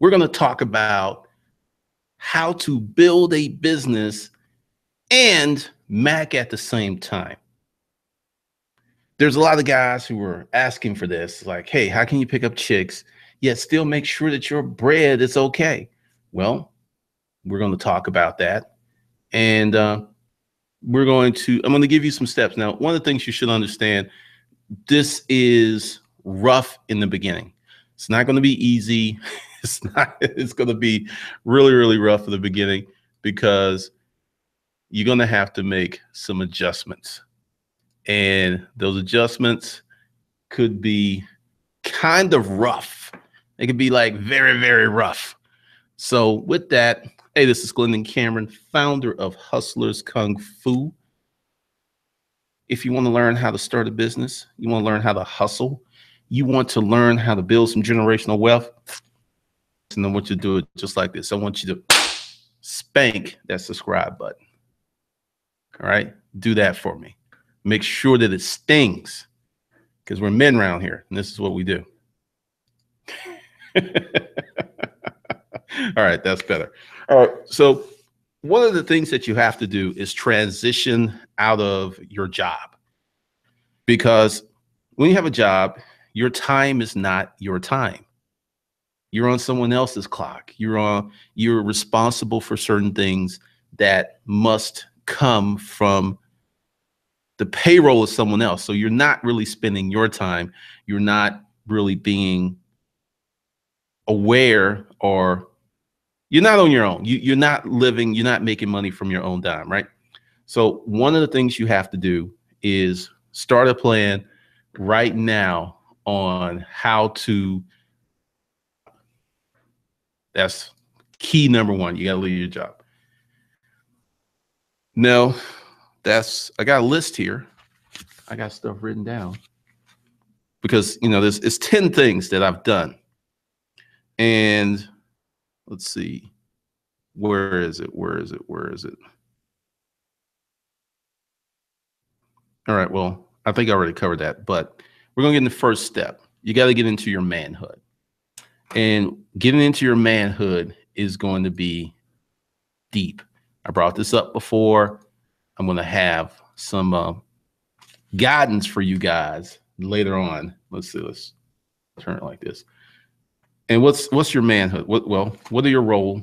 we're going to talk about how to build a business and Mac at the same time. There's a lot of guys who are asking for this, like, hey, how can you pick up chicks yet still make sure that your bread is okay? Well, we're going to talk about that. And I'm going to give you some steps. Now, one of the things you should understand, this is rough in the beginning. It's not going to be easy. It's going to be really, really rough in the beginning because you're going to have to make some adjustments. And those adjustments could be kind of rough. They could be like very, very rough. So with that, hey, this is Glendon Cameron, founder of Hustlers Kung Fu. If you want to learn how to start a business, you want to learn how to hustle, you want to learn how to build some generational wealth, and I want you to do it just like this. I want you to spank that subscribe button. All right, do that for me. Make sure that it stings because we're men around here and this is what we do. All right, that's better. All right, so one of the things that you have to do is transition out of your job, because when you have a job, your time is not your time. You're on someone else's clock. You're responsible for certain things that must come from the payroll of someone else. So you're not really spending your time. You're not really being aware, or you're not on your own. You're not living, you're not making money from your own dime, right? So one of the things you have to do is start a plan right now on how to, that's key number one. You got to leave your job. No, I got a list here. I got stuff written down because, it's 10 things that I've done. And let's see, where is it? All right, well, I think I already covered that, but we're going to get in the first step. You got to get into your manhood. And getting into your manhood is going to be deep. I brought this up before. I'm going to have some guidance for you guys later on. Let's see, let's turn it like this. And what's your manhood? What are your roles?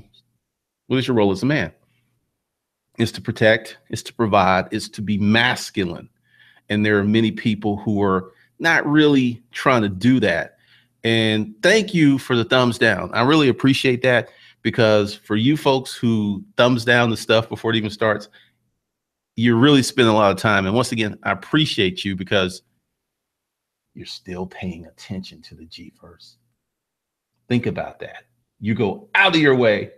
What is your role as a man? It's to protect, it's to provide, it's to be masculine. And there are many people who are not really trying to do that. And thank you for the thumbs down. I really appreciate that, because for you folks who thumbs down the stuff before it even starts, you're really spending a lot of time. And once again, I appreciate you because you're still paying attention to the G-verse. Think about that. You go out of your way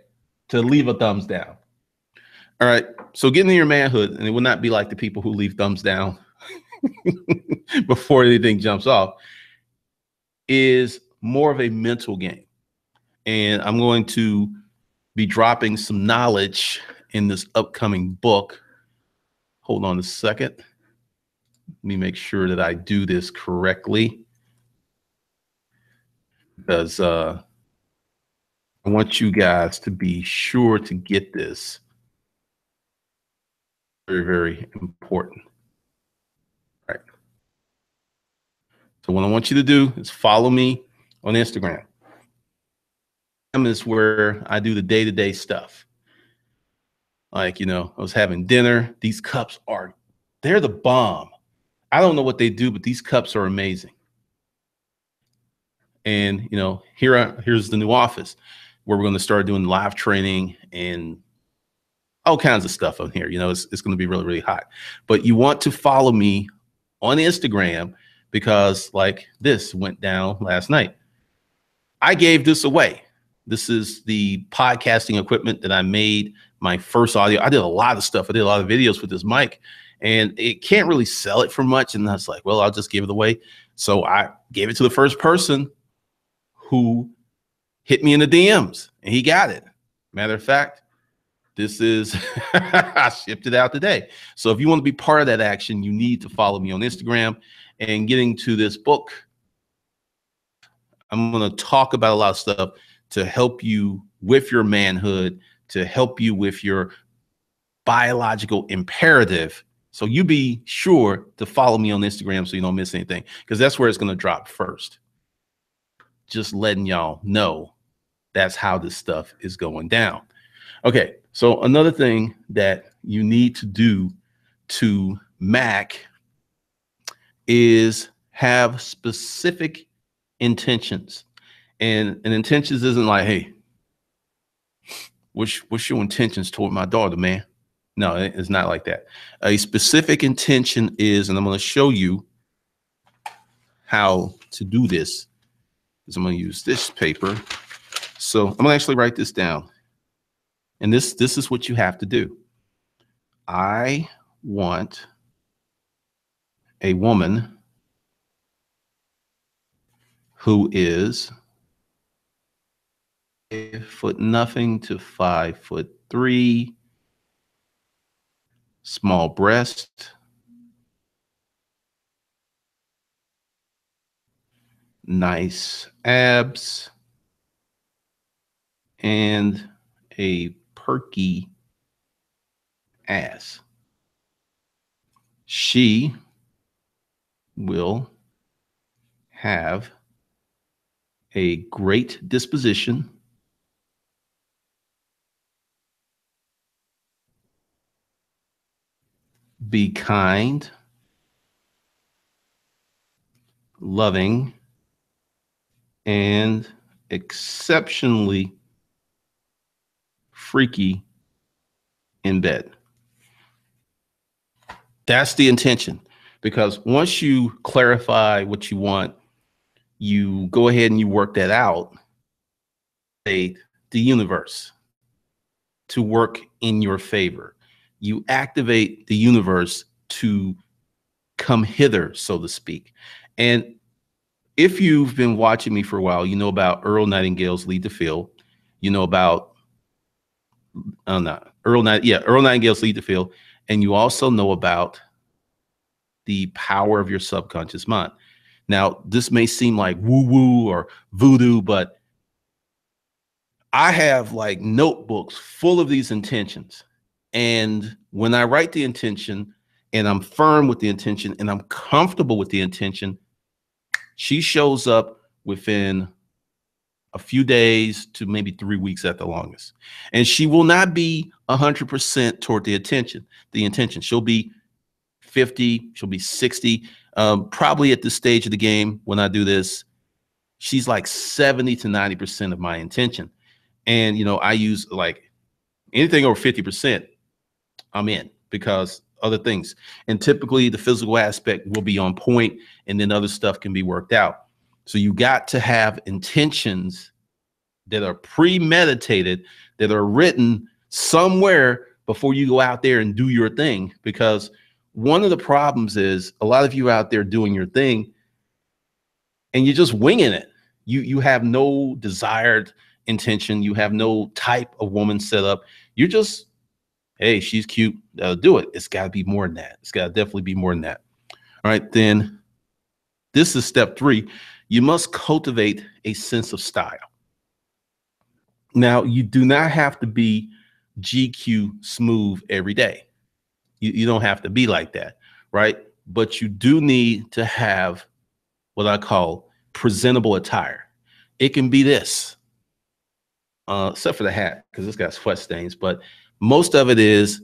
to leave a thumbs down. All right. So get into your manhood, and it will not be like the people who leave thumbs down before anything jumps off, is more of a mental game. And I'm going to be dropping some knowledge in this upcoming book. Hold on a second. Let me make sure that I do this correctly, because I want you guys to be sure to get this. Very, very important. All right. So what I want you to do is follow me on Instagram. Is where I do the day-to-day stuff. Like, I was having dinner. These cups they're the bomb. I don't know what they do, but these cups are amazing. And, here's the new office where we're going to start doing live training and all kinds of stuff on here. It's going to be really, really hot. But you want to follow me on Instagram, because like this went down last night. I gave this away. This is the podcasting equipment that I made my first audio. I did a lot of stuff. I did a lot of videos with this mic, and it can't really sell it for much. And I was like, well, I'll just give it away. So I gave it to the first person who hit me in the DMs, and he got it. Matter of fact, this is, I shipped it out today. So if you want to be part of that action, you need to follow me on Instagram. And getting to this book, I'm going to talk about a lot of stuff to help you with your manhood, to help you with your biological imperative. So you be sure to follow me on Instagram so you don't miss anything, because that's where it's going to drop first. Just letting y'all know that's how this stuff is going down. Okay, so another thing that you need to do to Mac is have specific intentions. And intentions isn't like, hey, what's your intentions toward my daughter, man? No, it's not like that. A specific intention is, and I'm going to show you how to do this, because I'm going to use this paper. So I'm going to actually write this down. And this is what you have to do. I want a woman who is 5'0" to 5'3", small breast, nice abs, and a perky ass. She will have a great disposition, be kind, loving, and exceptionally freaky in bed. That's the intention. Because once you clarify what you want, you go ahead and you work that out, the universe to work in your favor. You activate the universe to come hither, so to speak. And if you've been watching me for a while, you know about Earl Nightingale's Lead to Feel. You know about Earl Nightingale's Lead to Feel. And you also know about the power of your subconscious mind. Now, this may seem like woo-woo or voodoo, but I have like notebooks full of these intentions. And when I write the intention and I'm firm with the intention and I'm comfortable with the intention, she shows up within a few days to maybe 3 weeks at the longest. And she will not be 100% toward the intention. She'll be 50, she'll be 60. Probably at this stage of the game when I do this, she's like 70 to 90% of my intention. And, you know, I use like anything over 50%, I'm in, because other things. And typically the physical aspect will be on point, and then other stuff can be worked out. So you got to have intentions that are premeditated, that are written somewhere before you go out there and do your thing. Because one of the problems is a lot of you out there doing your thing and you're just winging it. You have no desired intention. You have no type of woman set up. You're just, hey, she's cute, do it. It's got to be more than that. It's got to definitely be more than that. All right, then this is step 3. You must cultivate a sense of style. Now, you do not have to be GQ smooth every day. You don't have to be like that, right? But you do need to have what I call presentable attire. It can be this, except for the hat, because it's got sweat stains. But most of it is,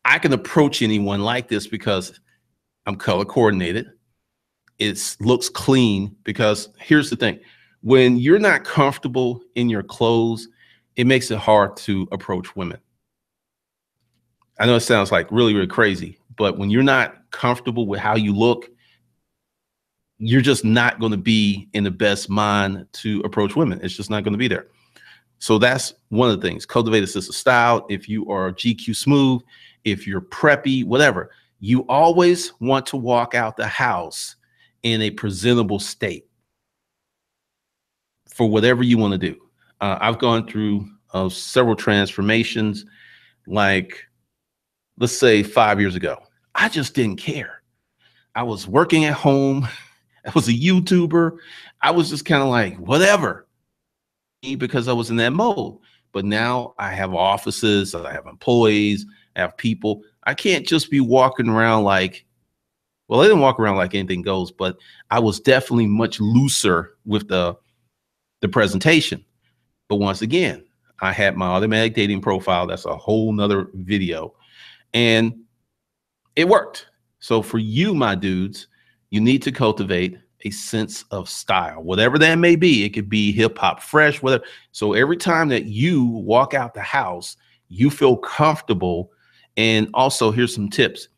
I can approach anyone like this because I'm color coordinated. It looks clean, because here's the thing. When you're not comfortable in your clothes, it makes it hard to approach women. I know it sounds like really, really crazy, but when you're not comfortable with how you look, you're just not going to be in the best mind to approach women. It's just not going to be there. So that's one of the things. Cultivate a sense of style. If you are GQ smooth, if you're preppy, whatever, you always want to walk out the house in a presentable state for whatever you want to do. I've gone through several transformations. Like, let's say 5 years ago, I just didn't care. I was working at home. I was a YouTuber. I was just kind of like, whatever. because I was in that mode. But now I have offices, I have employees, I have people. I can't just be walking around like, well, I didn't walk around like anything goes, but I was definitely much looser with the presentation. But once again, I had my automatic dating profile. That's a whole nother video. And it worked. So for you, my dudes, you need to cultivate a sense of style, whatever that may be. It could be hip hop, fresh, whatever. So every time that you walk out the house, you feel comfortable. And also, here's some tips.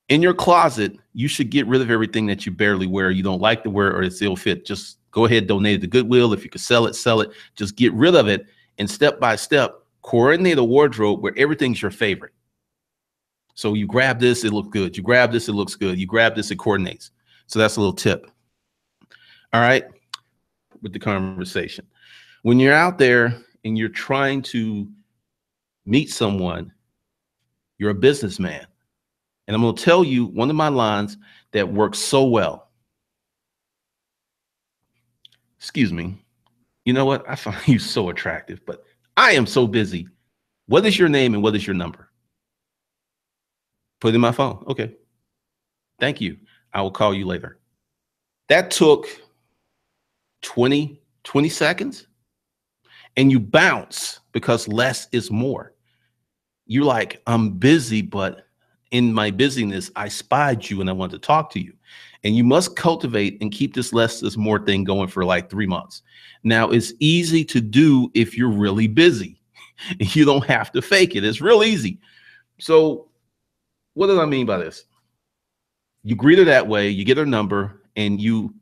In your closet, you should get rid of everything that you barely wear, you don't like to wear, or it's ill fit. Just go ahead, donate it to Goodwill. If you could sell it, sell it. Just get rid of it. And step by step, coordinate a wardrobe where everything's your favorite. So you grab this, it looks good. You grab this, it looks good. You grab this, it coordinates. So that's a little tip. All right, with the conversation. When you're out there and you're trying to meet someone, you're a businessman. And I'm going to tell you one of my lines that works so well. Excuse me. You know what? I find you so attractive, but I am so busy. What is your name and what is your number? Put it in my phone. Okay. Thank you. I will call you later. That took 20 seconds, and you bounce because less is more. You're like, I'm busy, but in my busyness, I spied you and I want to talk to you. And you must cultivate and keep this less is more thing going for like 3 months. Now, it's easy to do if you're really busy. You don't have to fake it. It's real easy. So what do I mean by this? You greet her that way, you get her number, and you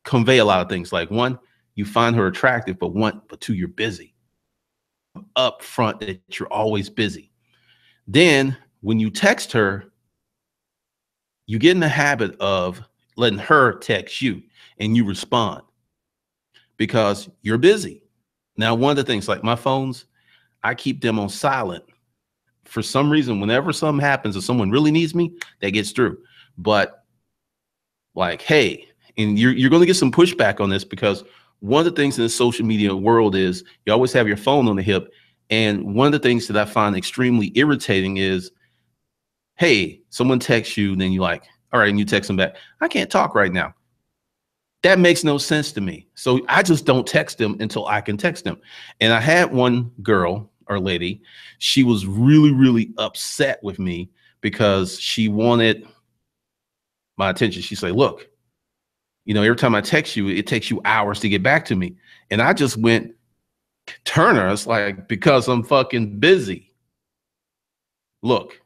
convey a lot of things. Like, one, you find her attractive, but two, you're busy. Up front that you're always busy. Then when you text her, you get in the habit of letting her text you and you respond because you're busy. Now, one of the things, like my phones, I keep them on silent. For some reason, whenever something happens or someone really needs me, that gets through. But like, hey, and you're going to get some pushback on this, because one of the things in the social media world is you always have your phone on the hip. And one of the things that I find extremely irritating is, hey, someone texts you, then you like, all right, and you text them back, I can't talk right now. That makes no sense to me. So I just don't text them until I can text them. And I had one girl or lady, she was really, really upset with me because she wanted my attention. She said, look, you know, every time I text you, it takes you hours to get back to me. And I just went, Turner, it's like, because I'm fucking busy. Look,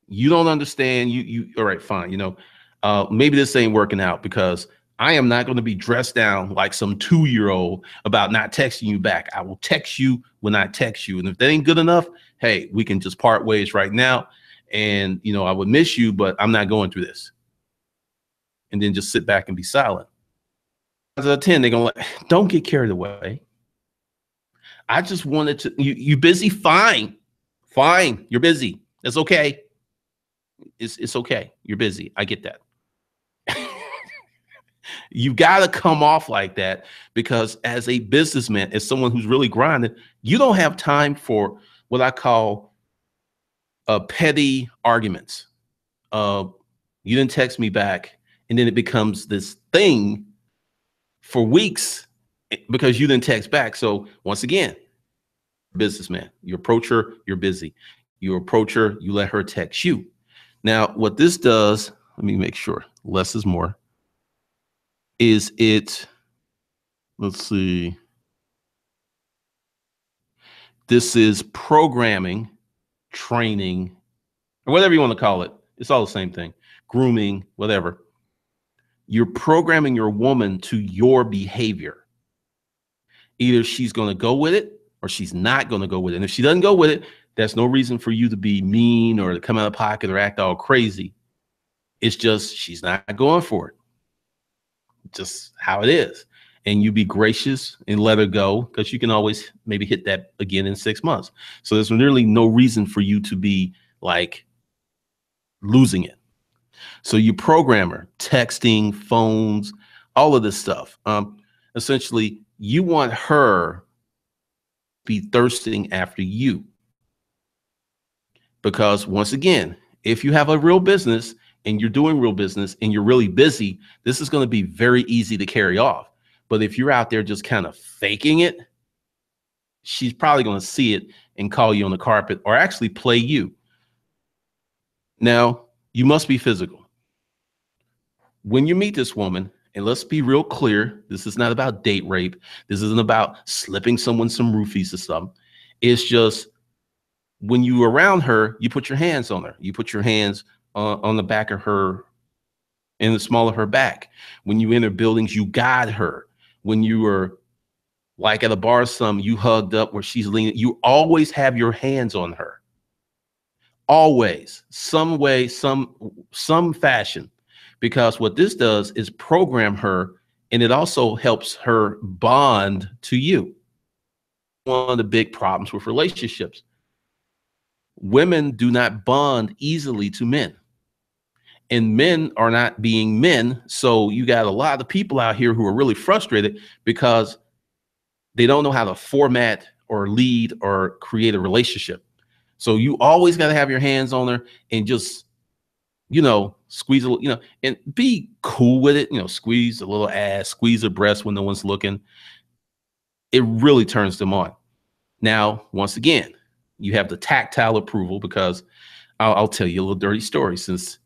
you don't understand. All right, fine. You know, maybe this ain't working out, because I am not going to be dressed down like some 2-year-old about not texting you back. I will text you when I text you. And if that ain't good enough, hey, we can just part ways right now. And, you know, I would miss you, but I'm not going through this. And then just sit back and be silent. Out of 10, they're going to don't get carried away. I just wanted to, you busy? Fine. Fine. You're busy. It's okay. It's okay. You're busy. I get that. You got to come off like that, because as a businessman, as someone who's really grinding, you don't have time for what I call petty arguments. You didn't text me back, and then it becomes this thing for weeks because you didn't text back. So once again, businessman, you approach her, you're busy. You approach her, you let her text you. Now, what this does, let me make sure, less is more. Is it, let's see. This is programming, training, or whatever you want to call it. It's all the same thing. Grooming, whatever. You're programming your woman to your behavior. Either she's going to go with it or she's not going to go with it. And if she doesn't go with it, that's no reason for you to be mean or to come out of pocket or act all crazy. It's just she's not going for it. Just how it is. And you be gracious and let her go, because you can always maybe hit that again in 6 months. So there's really no reason for you to be like losing it. So you program her, texting, phones, all of this stuff. Essentially, You want her to be thirsting after you. Because once again, if you have a real business and you're doing real business and you're really busy, this is going to be very easy to carry off. But if you're out there just kind of faking it, she's probably going to see it and call you on the carpet or actually play you. Now, you must be physical. When you meet this woman, and let's be real clear, this is not about date rape. This isn't about slipping someone some roofies or something. It's just when you around her, you put your hands on her. You put your hands on the back of her, in the small of her back. When you enter buildings, you guide her. When you are like at a bar, you hugged up where she's leaning. You always have your hands on her. Always, some way, some fashion. Because what this does is program her, and it also helps her bond to you. One of the big problems with relationships. Women do not bond easily to men. And men are not being men. So you got a lot of people out here who are really frustrated because they don't know how to format or lead or create a relationship. So you always got to have your hands on her and just, squeeze a little, and be cool with it. Squeeze a little ass, squeeze her breast when no one's looking. It really turns them on. Now, once again, you have the tactile approval because I'll tell you a little dirty story since,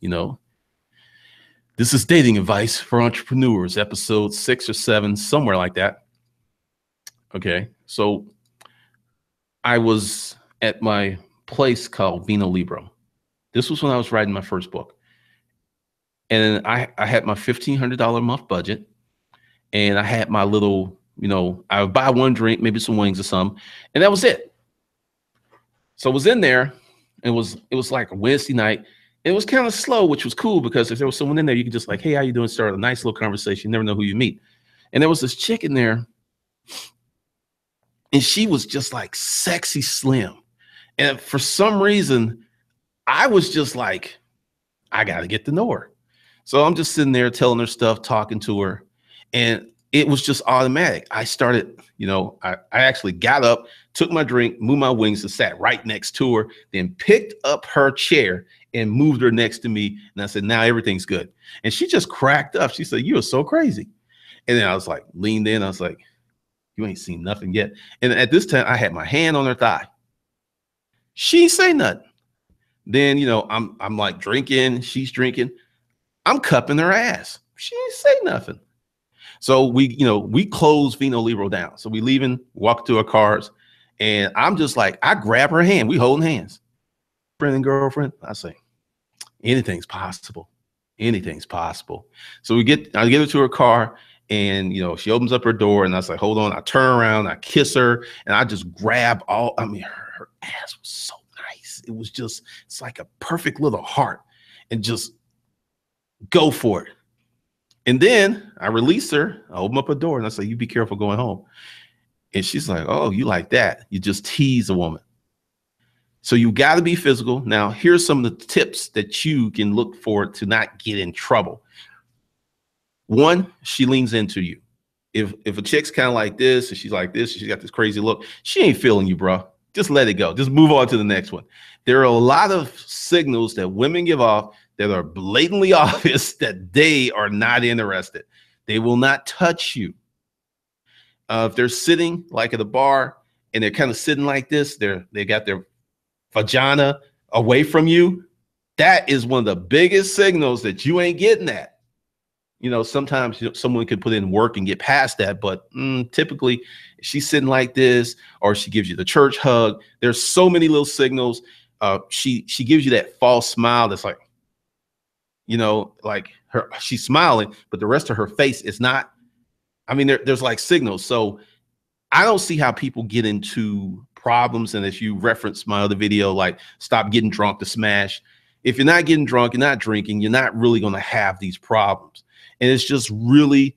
this is dating advice for entrepreneurs, episode 6 or 7, somewhere like that. Okay. So I was at my place called Vino Libro. This was when I was writing my first book. And I had my $1,500 a month budget. And I had my little, I would buy one drink, maybe some wings or something. And that was it. So I was in there. It was like a Wednesday night. It was kind of slow, which was cool because if there was someone in there, you could just like, hey, how you doing? Start a nice little conversation. You never know who you meet. And there was this chick in there. And she was just like sexy slim. And for some reason, I was just like, I got to get to know her. So I'm just sitting there telling her stuff, talking to her. And it was just automatic. I started, I actually got up, took my drink, moved my wings and sat right next to her, then picked up her chair and moved her next to me. And I said, now everything's good. And she just cracked up. She said, you are so crazy. And then I was like, leaned in. I was like, you ain't seen nothing yet. And at this time, I had my hand on her thigh. She ain't say nothing. Then, I'm like drinking. She's drinking. I'm cupping her ass. She ain't say nothing. So we close Vino Libro down. So we leaving, walk to our cars. And I'm just like, I grab her hand. We holding hands. Friend and girlfriend. I say, anything's possible. Anything's possible. So I get her to her car. And, she opens up her door and I was like, hold on. I turn around, I kiss her and I just grab her ass was so nice. It was just, it's like a perfect little heart and just go for it. And then I release her. I open up a door and I say, you be careful going home. And she's like, oh, you like that? You just tease a woman. So you got to be physical. Now, here's some of the tips that you can look for to not get in trouble. One, she leans into you. If a chick's kind of like this, and she's like this, she's got this crazy look, she ain't feeling you, bro. Just let it go. Just move on to the next one. There are a lot of signals that women give off that are blatantly obvious that they are not interested. They will not touch you. If they're sitting like at a bar and they're kind of sitting like this, they got their vagina away from you. That is one of the biggest signals that you ain't getting that. Sometimes someone could put in work and get past that, but typically she's sitting like this, or she gives you the church hug. There's so many little signals. She gives you that false smile that's like, like she's smiling, but the rest of her face is not. I mean, there's like signals. So I don't see how people get into problems. And as you referenced my other video, like stop getting drunk to smash. If you're not getting drunk, you're not drinking, you're not really going to have these problems. And it's just really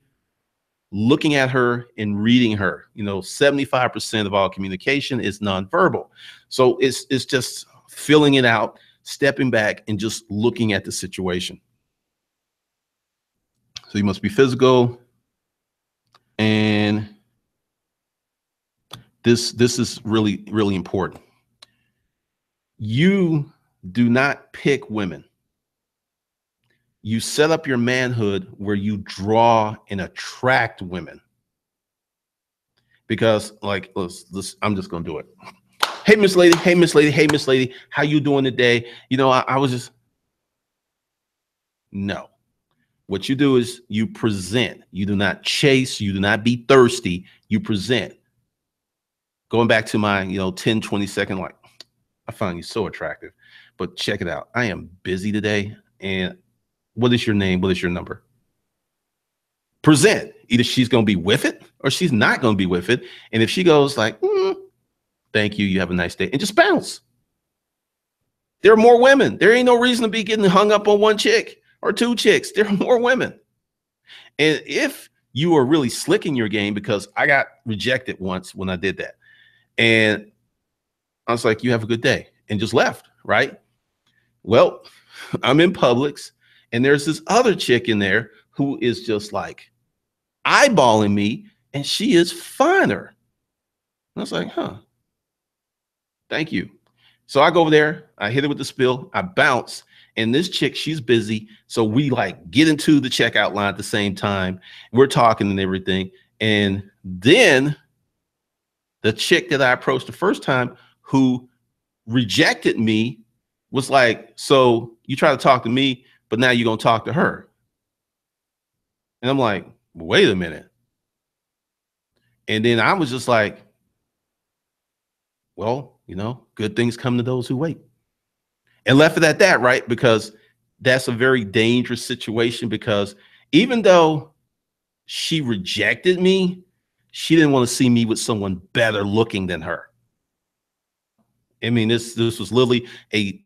looking at her and reading her. 75% of all communication is nonverbal. So it's just filling it out, stepping back and just looking at the situation. So you must be physical. And this is really, really important. You do not pick women. You set up your manhood where you draw and attract women. Because like, I'm just gonna do it. Hey, Miss Lady. Hey, Miss Lady. Hey, Miss Lady. How you doing today? You know, I was just, no. What you do is you present. You do not chase. You do not be thirsty. You present. Going back to my, 10, 20-second, like, I find you so attractive, but check it out. I am busy today. And what is your name? What is your number? Present. Either she's going to be with it or she's not going to be with it. And if she goes like, thank you, you have a nice day, and just bounce. There are more women. There ain't no reason to be getting hung up on one chick or two chicks. There are more women. And if you are really slicking your game, because I got rejected once when I did that. And I was like, you have a good day, and just left, right? Well, I'm in Publix, and there's this other chick in there who is just like eyeballing me, and she is finer. And I was like, thank you. So I go over there, I hit it with the spill, I bounce, and this chick, she's busy. So we like get into the checkout line at the same time. We're talking and everything. And then the chick that I approached the first time who rejected me was like, so you try to talk to me, but now you're going to talk to her. And I'm like, wait a minute. And then I was just like, well, good things come to those who wait. And left it at that, right? Because that's a very dangerous situation, because even though she rejected me, she didn't want to see me with someone better looking than her. I mean, this was literally a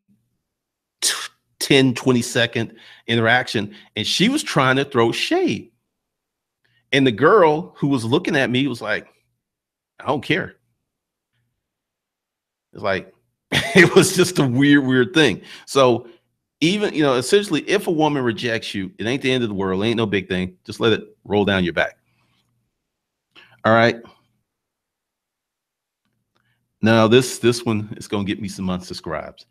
10, 20-second interaction, and she was trying to throw shade. And the girl who was looking at me was like, I don't care. It's like, it was just a weird thing. So even, essentially, if a woman rejects you, it ain't the end of the world. It ain't no big thing. Just let it roll down your back. All right. Now this one is going to get me some unsubscribes.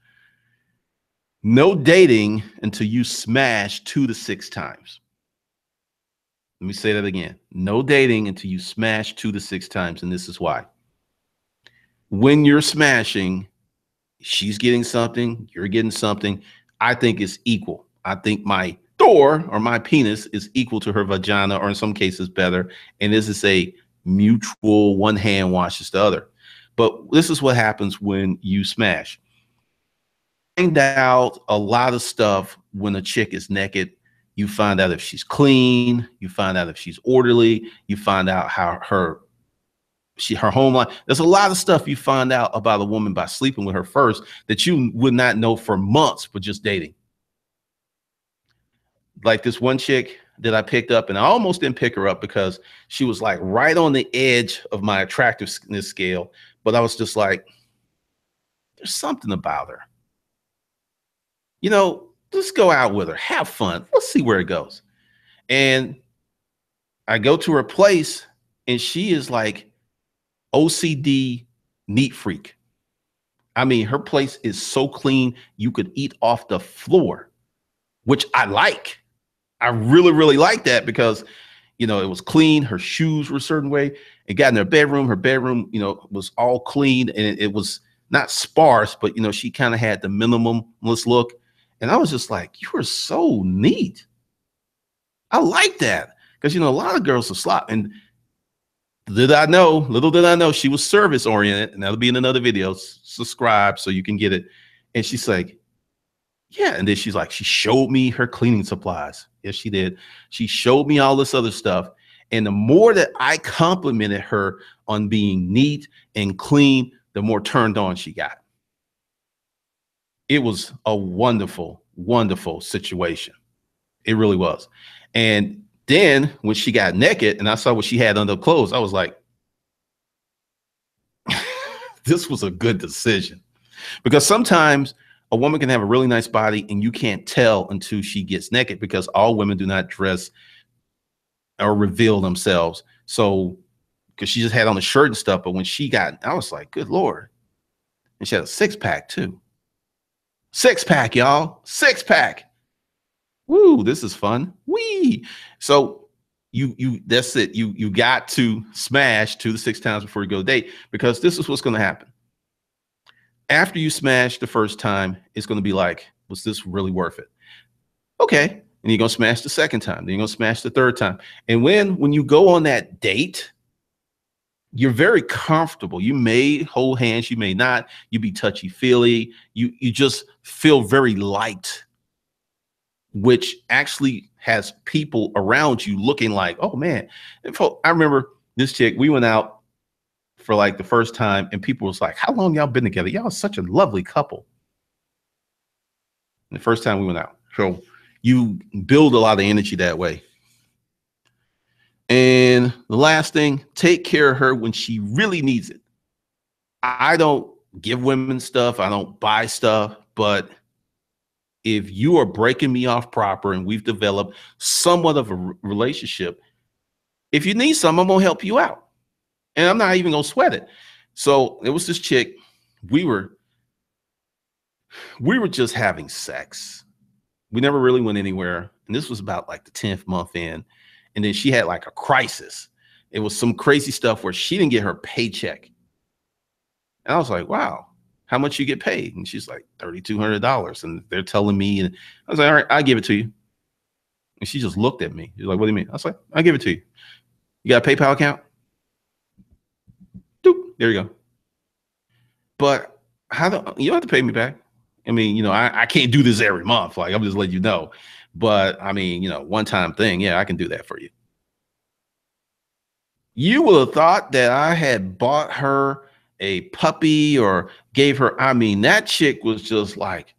No dating until you smash 2 to 6 times. Let me say that again. No dating until you smash 2 to 6 times. And this is why. When you're smashing, she's getting something, you're getting something. I think it's equal. I think my door or my penis is equal to her vagina, or in some cases better. And this is a mutual, one hand washes the other. But this is what happens when you smash. Find out a lot of stuff when a chick is naked. You find out if she's clean. You find out if she's orderly. You find out how her home life. There's a lot of stuff you find out about a woman by sleeping with her first that you would not know for months for just dating. Like this one chick that I picked up, and I almost didn't pick her up because she was like right on the edge of my attractiveness scale. But I was just like, there's something about her. Let's go out with her, have fun. Let's see where it goes. And I go to her place, and she is like OCD neat freak. I mean, her place is so clean, you could eat off the floor, which I like. I really, really like that because, it was clean. Her shoes were a certain way. It got in her bedroom. Her bedroom, was all clean, and it was not sparse, but, she kind of had the minimalist look. And I was just like, you are so neat. I like that because, a lot of girls are slop. And little did I know she was service oriented, and that'll be in another video. Subscribe so you can get it. And she's like, yeah. And then she's like, she showed me her cleaning supplies. Yes, she did. She showed me all this other stuff. And the more that I complimented her on being neat and clean, the more turned on she got. It was a wonderful, wonderful situation. It really was. And then when she got naked and I saw what she had under clothes, I was like, this was a good decision. Because sometimes a woman can have a really nice body and you can't tell until she gets naked, because all women do not dress or reveal themselves. So because she just had on a shirt and stuff. But when she got, I was like, good Lord. And she had a 6-pack too. 6-pack, y'all. 6-pack. Woo, this is fun. Wee. So that's it. You got to smash 2 to 6 times before you go date, because this is what's going to happen. After you smash the first time, it's going to be like, was this really worth it? Okay. And you're going to smash the second time. Then you're going to smash the third time. And when you go on that date, you're very comfortable. You may hold hands, you may not. You be touchy feely. You just feel very light, which actually has people around you looking like, oh man. I remember this chick, we went out for like the first time, and people was like, how long y'all been together? Y'all are such a lovely couple. And the first time we went out. So you build a lot of energy that way. And the last thing, take care of her when she really needs it. I don't give women stuff. I don't buy stuff. But if you are breaking me off proper and we've developed somewhat of a relationship, if you need something, I'm going to help you out. And I'm not even going to sweat it. So there was this chick. We were just having sex. We never really went anywhere. And this was about like the 10th month in. And then she had like a crisis. It was some crazy stuff where she didn't get her paycheck. And I was like, wow, how much you get paid? And she's like, $3,200. And they're telling me, and I was like, all right, I'll give it to you. And she just looked at me. She's like, what do you mean? I was like, I'll give it to you. You got a PayPal account? Doop, there you go. But you don't have to pay me back. I mean, I can't do this every month. Like, I'm just letting you know. But I mean, one-time thing. Yeah, I can do that for you. You would have thought that I had bought her a puppy or gave her. I mean, that chick was just like,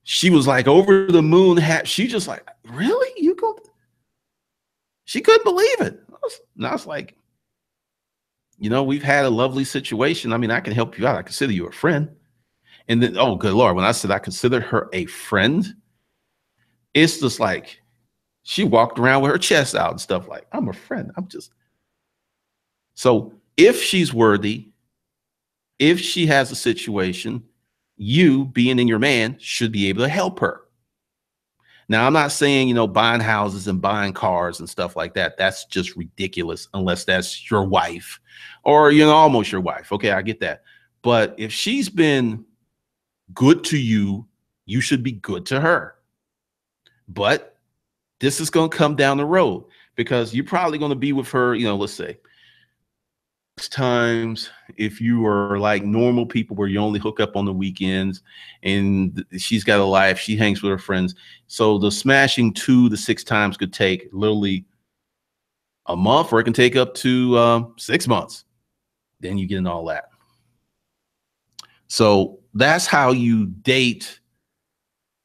she was like over the moon. She just like, really? You go? She couldn't believe it. And I was like, we've had a lovely situation. I mean, I can help you out. I consider you a friend. And then, oh, good Lord, when I said I considered her a friend, it's just like she walked around with her chest out and stuff like, I'm a friend. So if she's worthy, if she has a situation, you being in your man should be able to help her. Now, I'm not saying, buying houses and buying cars and stuff like that. That's just ridiculous unless that's your wife or, almost your wife. Okay, I get that. But if she's been good to you, you should be good to her. But this is going to come down the road because you're probably going to be with her, let's say times if you are like normal people where you only hook up on the weekends and she's got a life, she hangs with her friends. So the smashing 2 to 6 times could take literally a month, or it can take up to 6 months. Then you get in all that. So that's how you date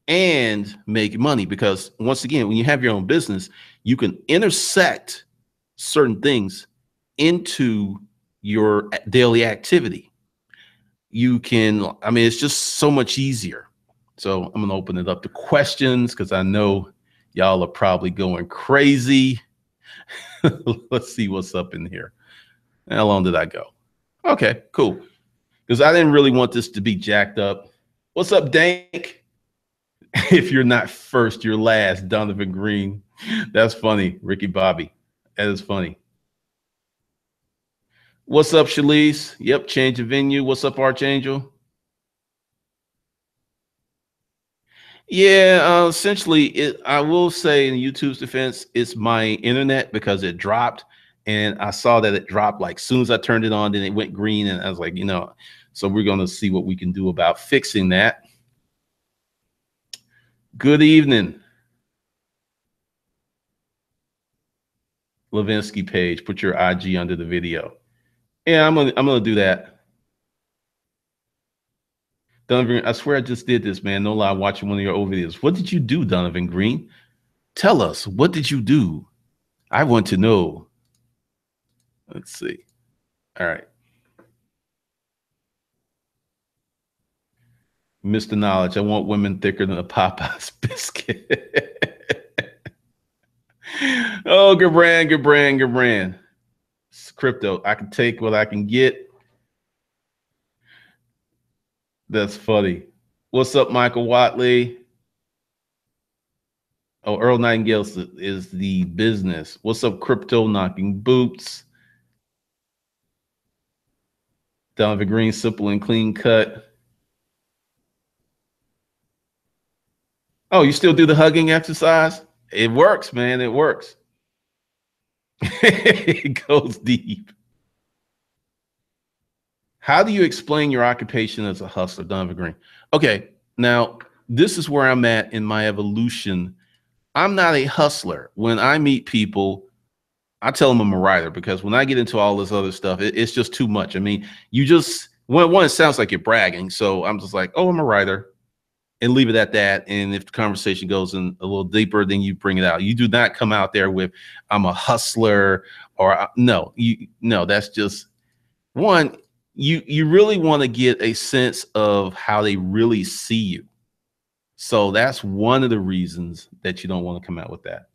and make money, because once again, when you have your own business, you can intersect certain things into your daily activity. You can, I mean, it's just so much easier. So I'm going to open it up to questions because I know y'all are probably going crazy. Let's see what's up in here. How long did I go? Okay, cool. Because I didn't really want this to be jacked up. What's up, Dank? If you're not first, you're last, Donovan Green. That's funny, Ricky Bobby. That is funny. What's up, Shalise? Yep, change of venue. What's up, Archangel? Yeah, essentially, I will say in YouTube's defense, it's my internet because it dropped, and I saw that it dropped like soon as I turned it on, then it went green, and I was like, so we're going to see what we can do about fixing that. Good evening. Levinsky page, put your IG under the video. Yeah, I'm gonna do that. Donovan, I swear I just did this, man. No lie, watching one of your old videos. What did you do, Donovan Green? Tell us, what did you do? I want to know. Let's see. All right. Mr. Knowledge, I want women thicker than a Popeye's biscuit. Oh, good brand, good brand, good brand. crypto. I can take what I can get. That's funny. What's up, Michael Watley? Oh, Earl Nightingale is the business. What's up, crypto knocking boots? Donovan Green, simple and clean cut. Oh, you still do the hugging exercise? It works, man. It works. It goes deep. How do you explain your occupation as a hustler, Donovan Green? Okay, now this is where I'm at in my evolution. I'm not a hustler. When I meet people, I tell them I'm a writer because when I get into all this other stuff, it's just too much. I mean, you just one, it sounds like you're bragging. So I'm just like, oh, I'm a writer, and leave it at that. And if the conversation goes in a little deeper, then you bring it out. You do not come out there with I'm a hustler or no, no, that's just one. You really want to get a sense of how they really see you. So that's one of the reasons that you don't want to come out with that.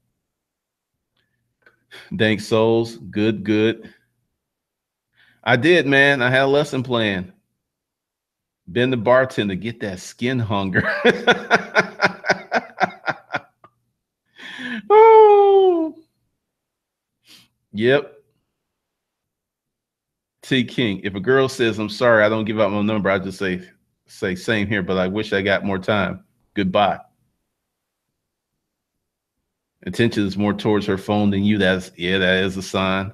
Thanks, souls. Good, good. I did, man. I had a lesson plan. Been the bartender, get that skin hunger. Oh, yep. T King. If a girl says, I'm sorry, I don't give out my number, I just say same here, but I wish I got more time. Goodbye. Attention is more towards her phone than you. That is a sign.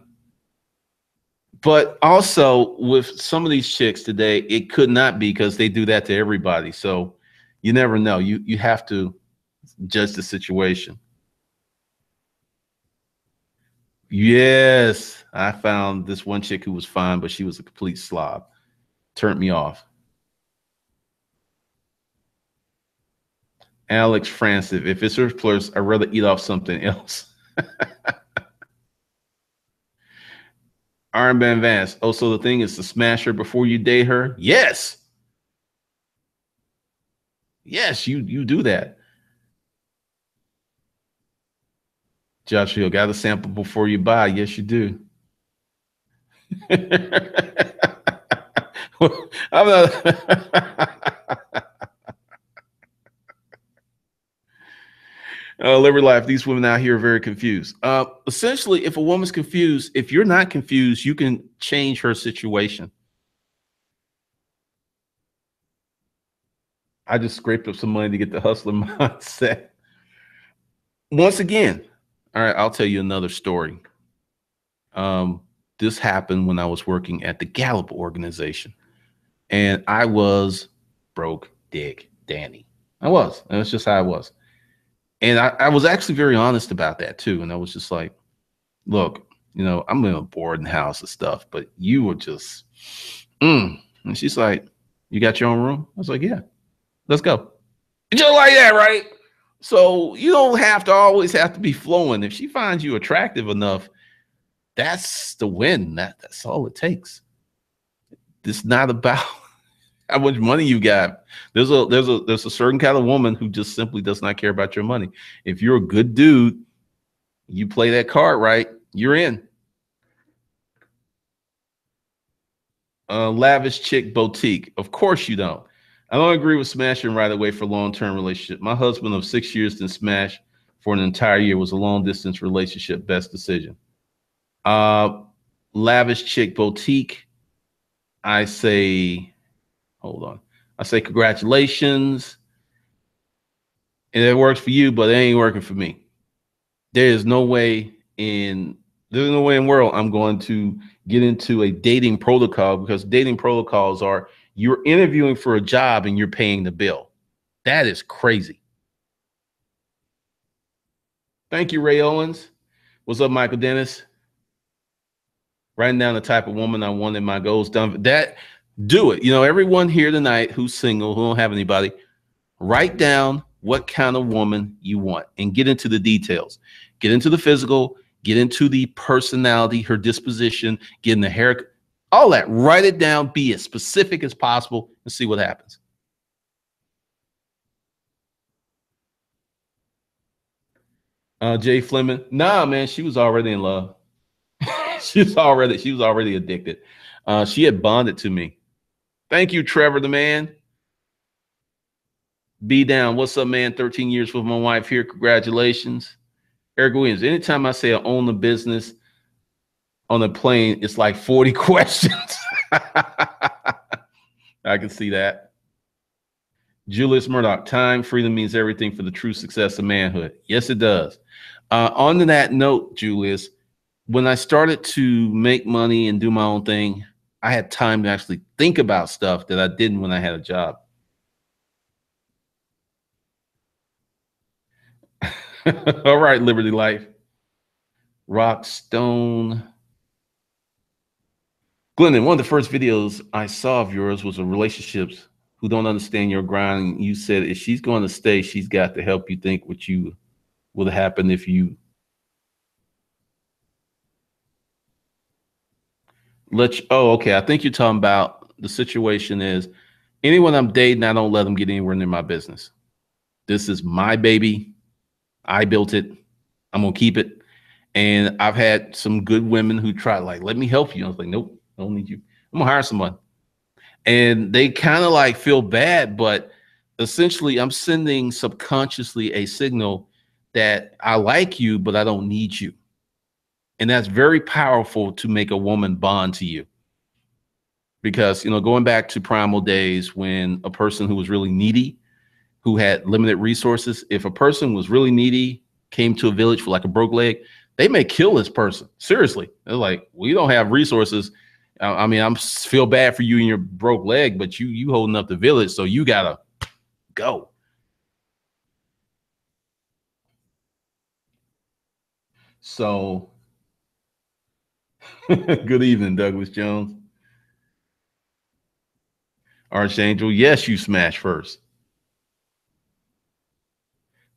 But also with some of these chicks today, it could not be because they do that to everybody. So you never know. You have to judge the situation. Yes, I found this one chick who was fine, but she was a complete slob. Turned me off. Alex Francis, if it's surplus, I'd rather eat off something else. Iron Man Vance. Oh, so the thing is to smash her before you date her? Yes. Yes, you do that. Joshua, got to sample before you buy. Yes, you do. I'm not. Liberty Life, these women out here are very confused. Essentially, if a woman's confused, if you're not confused, you can change her situation. I just scraped up some money to get the hustler mindset. Once again, all right, I'll tell you another story. Um, this happened when I was working at the Gallup organization, and I was broke, Dick, Danny. I was. That's just how I was. And I was actually very honest about that too. And I was just like, look, I'm in a boarding house and stuff, but you were just, And she's like, you got your own room? I was like, yeah, let's go. Just like that, right? So you don't always have to be flowing. If she finds you attractive enough, that's the win. That's all it takes. It's not about how much money you got. There's a certain kind of woman who just simply does not care about your money. If you're a good dude, you play that card right, you're in. Lavish chick boutique. Of course you don't. I don't agree with smashing right away for long-term relationship. My husband of 6 years didn't smash for an entire year. Was a long-distance relationship. Best decision. Uh, Lavish chick boutique. I say, hold on. I say congratulations. And it works for you, but it ain't working for me. There's no way in the world I'm going to get into a dating protocol, because dating protocols are you're interviewing for a job and you're paying the bill. That is crazy. Thank you, Ray Owens. What's up, Michael Dennis? Writing down the type of woman I want in my goals. Done that. Do it. Everyone here tonight who's single, who don't have anybody, write down what kind of woman you want and get into the details. Get into the physical, get into the personality, her disposition, get in the hair, all that. Write it down, be as specific as possible, and see what happens. Jay Fleming, nah, man, she was already in love. She was already addicted. She had bonded to me. Thank you, Trevor, the man. Be down. What's up, man? 13 years with my wife here. Congratulations. Eric Williams. Anytime I say I own the business on a plane, it's like 40 questions. I can see that. Julius Murdoch. Time freedom means everything for the true success of manhood. Yes, it does. On to that note, Julius, when I started to make money and do my own thing, I had time to actually think about stuff that I didn't when I had a job. All right, Liberty Life. Rockstone. Glendon, one of the first videos I saw of yours was on relationships who don't understand your grind. You said if she's going to stay, she's got to help you think what you would happen if you let you. Oh, okay. I think you're talking about the situation is anyone I'm dating, I don't let them get anywhere near my business. This is my baby. I built it. I'm going to keep it. And I've had some good women who try, like, let me help you. I was like, nope, I don't need you. I'm gonna hire someone. And they kind of like feel bad, but essentially I'm sending subconsciously a signal that I like you, but I don't need you. And that's very powerful to make a woman bond to you. Because, you know, going back to primal days when a person who was really needy, who had limited resources, if a person was really needy, came to a village for like a broke leg, they may kill this person. Seriously. They're like, we don't have resources. I mean, I feel bad for you and your broke leg, but you holding up the village, so you gotta go. So good evening, Douglas Jones. Archangel, yes, you smash first.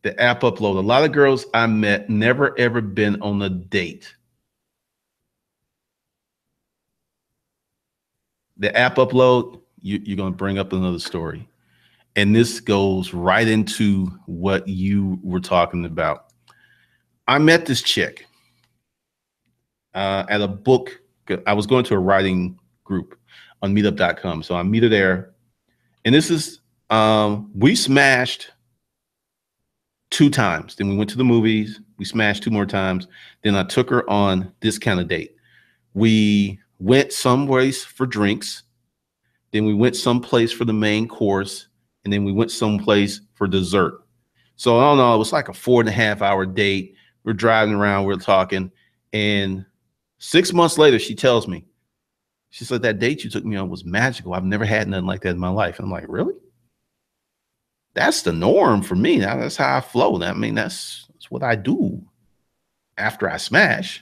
The app upload. A lot of girls I met never ever been on a date. The app upload, you're going to bring up another story. And this goes right into what you were talking about. I met this chick at a book. I was going to a writing group on meetup.com. So I meet her there. And this is, we smashed 2 times. Then we went to the movies. We smashed 2 more times. Then I took her on this kind of date. We went someplace for drinks. Then we went someplace for the main course. And then we went someplace for dessert. So I don't know, it was like a 4.5-hour date. We're driving around, we're talking. And 6 months later, she tells me, she said, that date you took me on was magical. I've never had nothing like that in my life. And I'm like, really? That's the norm for me. Now, that's how I flow. I mean, that's what I do after I smash.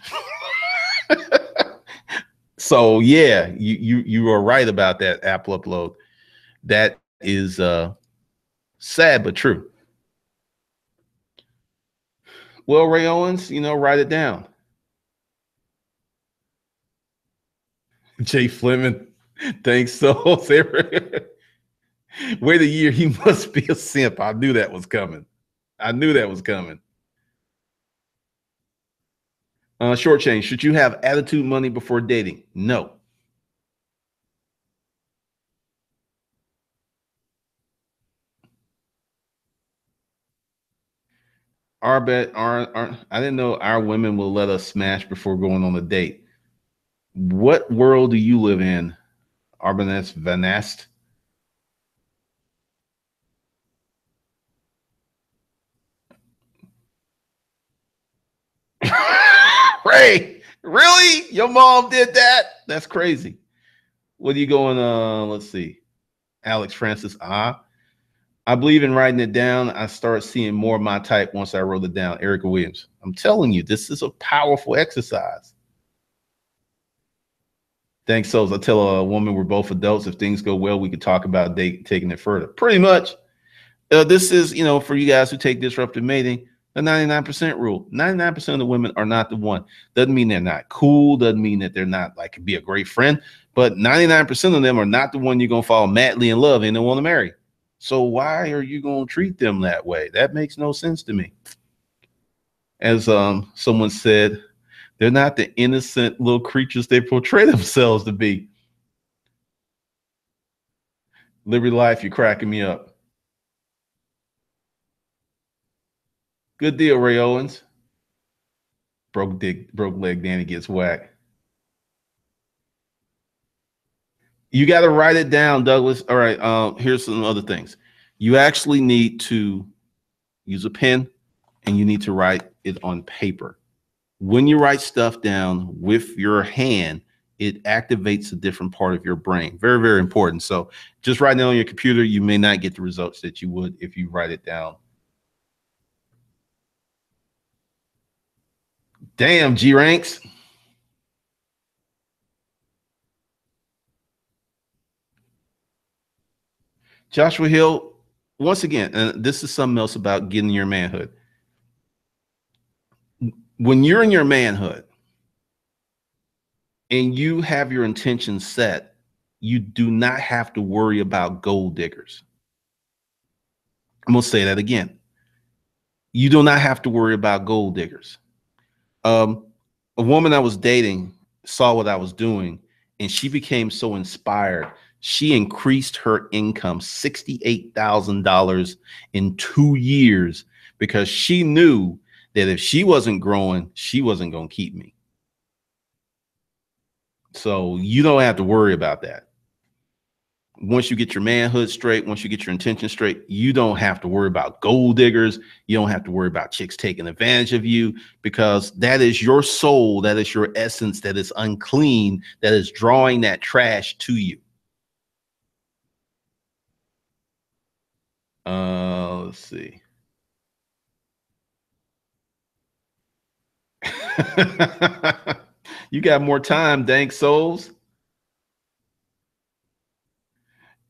So yeah, you are right about that app upload. That is sad but true. Well, Ray Owens, you know, write it down. Jay Fleming, thanks so. Wait a year, he must be a simp. I knew that was coming. I knew that was coming. Short change. Should you have attitude money before dating? No. I didn't know our women will let us smash before going on a date. What world do you live in, Arbanest Vanast? Ray, really? Your mom did that? That's crazy. What are you going let's see. Alex Francis. I believe in writing it down. I start seeing more of my type once I wrote it down. Erica Williams. I'm telling you, this is a powerful exercise. Thanks, Souls. I tell a woman we're both adults. If things go well, we could talk about taking it further. Pretty much. This is, you know, for you guys who take disruptive mating, the 99% rule. 99% of the women are not the one. Doesn't mean they're not cool. Doesn't mean that they're not like be a great friend. But 99% of them are not the one you're going to fall madly in love and don't want to marry. So why are you going to treat them that way? That makes no sense to me. As someone said, They're not the innocent little creatures they portray themselves to be. Liberty Life, you're cracking me up. Good deal, Ray Owens. Broke leg Danny gets whacked. You got to write it down, Douglas. All right. Here's some other things. You actually need to use a pen and you need to write it on paper. When you write stuff down with your hand, it activates a different part of your brain. Very, very important. So just writing it on your computer, you may not get the results that you would if you write it down. Damn, G Ranks. Joshua Hill, once again, this is something else about getting your manhood. When you're in your manhood and you have your intentions set, you do not have to worry about gold diggers. I'm going to say that again. You do not have to worry about gold diggers. Um, a woman I was dating saw what I was doing and she became so inspired. She increased her income $68,000 in 2 years because she knew that if she wasn't growing, she wasn't going to keep me. So you don't have to worry about that. Once you get your manhood straight, once you get your intention straight, you don't have to worry about gold diggers. You don't have to worry about chicks taking advantage of you because that is your soul. That is your essence that is unclean, that is drawing that trash to you. Let's see. You got more time, dank souls.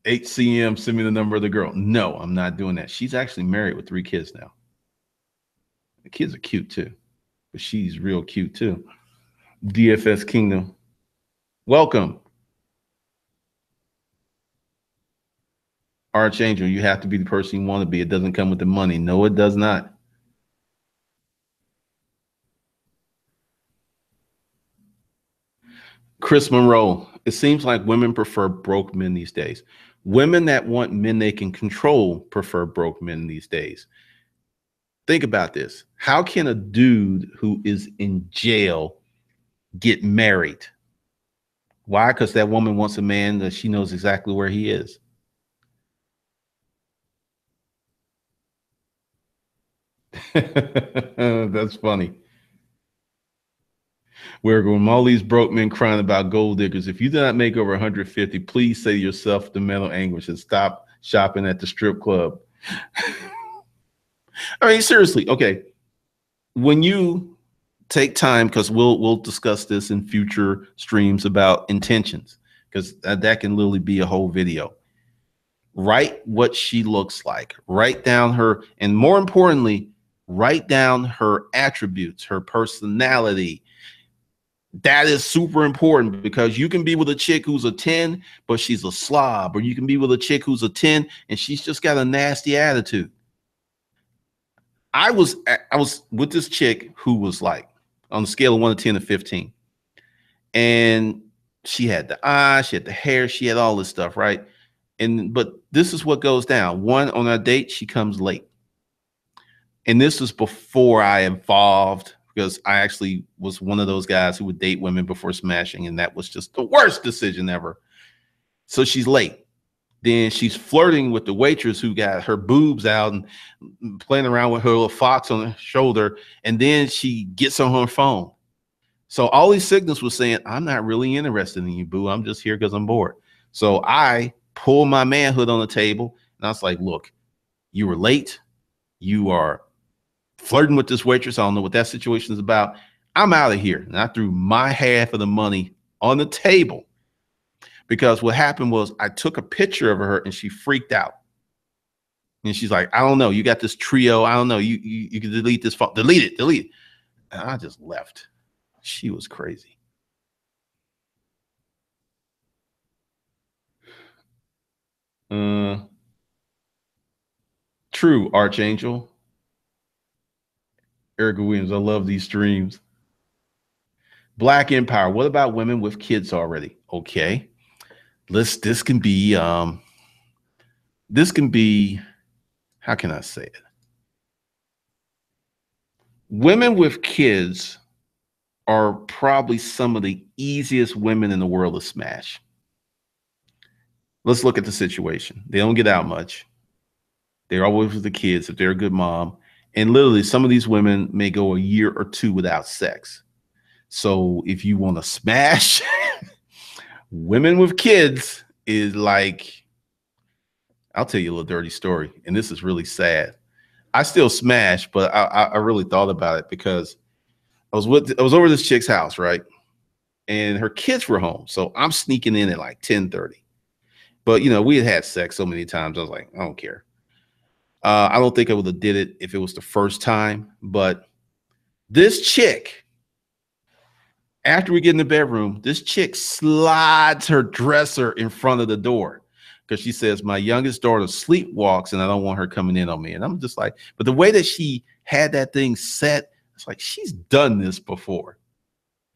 HCM, send me the number of the girl. No, I'm not doing that. She's actually married with 3 kids now. The kids are cute too, but she's real cute too. DFS Kingdom, welcome. Archangel, you have to be the person you want to be. It doesn't come with the money. No, it does not. Chris Monroe, it seems like women prefer broke men these days. Women that want men they can control prefer broke men these days. Think about this. How can a dude who is in jail get married? Why? Because that woman wants a man that she knows exactly where he is. That's funny. We're going all these broke men crying about gold diggers. If you do not make over 150, please say to yourself the mental anguish and stop shopping at the strip club. I mean, seriously, okay. When you take time, because we'll discuss this in future streams about intentions, because that can literally be a whole video. Write what she looks like. Write down her, and more importantly, write down her attributes, her personality. That is super important because you can be with a chick who's a 10, but she's a slob, or you can be with a chick who's a 10 and she's just got a nasty attitude. I was with this chick who was like on the scale of 1 to 10 to 15. And she had the eyes, she had the hair, she had all this stuff, right? But this is what goes down. One, on our date, she comes late. And this was before I evolved because I actually was one of those guys who would date women before smashing, and that was just the worst decision ever. So she's late. Then she's flirting with the waitress who got her boobs out and playing around with her little fox on her shoulder. And then she gets on her phone. So all these signals were saying, I'm not really interested in you, boo. I'm just here because I'm bored. So I pulled my manhood on the table and I was like, look, you were late. You are flirting with this waitress. I don't know what that situation is about. I'm out of here. And I threw my half of the money on the table because what happened was I took a picture of her and she freaked out. And she's like, I don't know. You got this trio. I don't know. You can delete this phone. Delete it. Delete it. And I just left. She was crazy. Uh, True, Archangel. Erica Williams. I love these streams. Black Empire. What about women with kids already? Okay. Let's this can be, how can I say it? Women with kids are probably some of the easiest women in the world to smash. Let's look at the situation. They don't get out much. They're always with the kids if they're a good mom. And literally, some of these women may go a year or two without sex. So if you want to smash women with kids, is like, I'll tell you a little dirty story. And this is really sad. I still smash, but I really thought about it because I was over this chick's house, right? And her kids were home. So I'm sneaking in at like 10:30. But we had sex so many times. I was like, I don't care. I don't think I would have did it if it was the first time. But this chick, after we get in the bedroom, this chick slides her dresser in front of the door because she says, my youngest daughter sleepwalks and I don't want her coming in on me. And I'm just like, but the way that she had that thing set, it's like, she's done this before.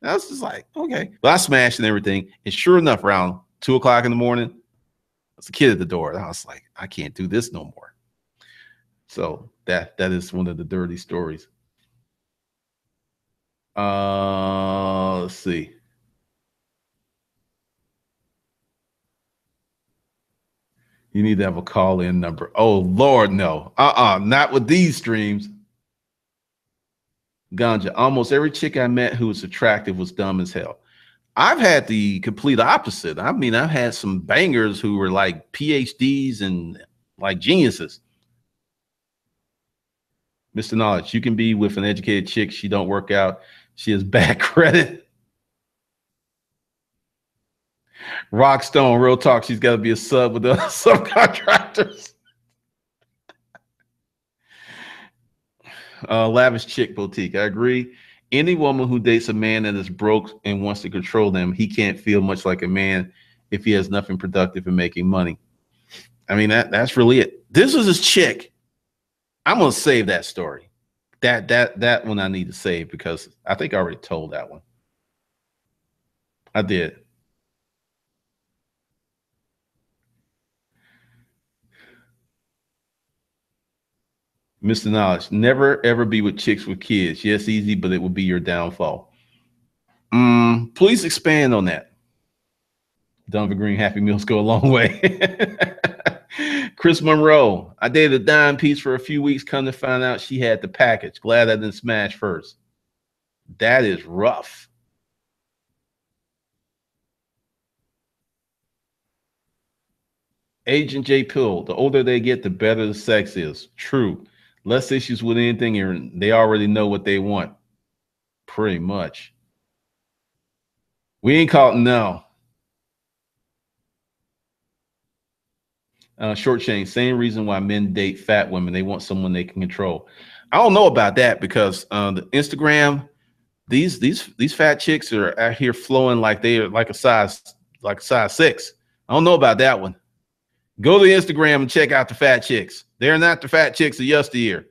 And I was just like, okay. But I smashed and everything. And sure enough, around 2 o'clock in the morning, there's a kid at the door. And I was like, I can't do this no more. So that is one of the dirty stories. Let's see. You need to have a call-in number. Oh Lord, no. Not with these streams. Ganja. Almost every chick I met who was attractive was dumb as hell. I've had the complete opposite. I mean, I've had some bangers who were like PhDs and like geniuses. Mr. Knowledge, you can be with an educated chick. She don't work out. She has bad credit. Rockstone, real talk. She's got to be a sub with the subcontractors. Lavish chick boutique. I agree. Any woman who dates a man that is broke and wants to control them, he can't feel much like a man if he has nothing productive in making money. I mean, that's really it. This was his chick. I'm gonna save that story. That one I need to save because I think I already told that one. I did. Mr. Knowledge, never ever be with chicks with kids. Yes, easy, but it will be your downfall. Please expand on that. Donovan Green, Happy Meals go a long way. Chris Monroe, I dated a dime piece for a few weeks. Come to find out she had the package. Glad I didn't smash first. That is rough. Agent J Pill, the older they get, the better the sex is. True. Less issues with anything, and they already know what they want. Pretty much. We ain't caught no. Short chain, same reason why men date fat women. They want someone they can control. I don't know about that because the Instagram, these fat chicks are out here flowing like they are like a size 6. I don't know about that one. Go to Instagram and check out the fat chicks. They're not the fat chicks of yesteryear.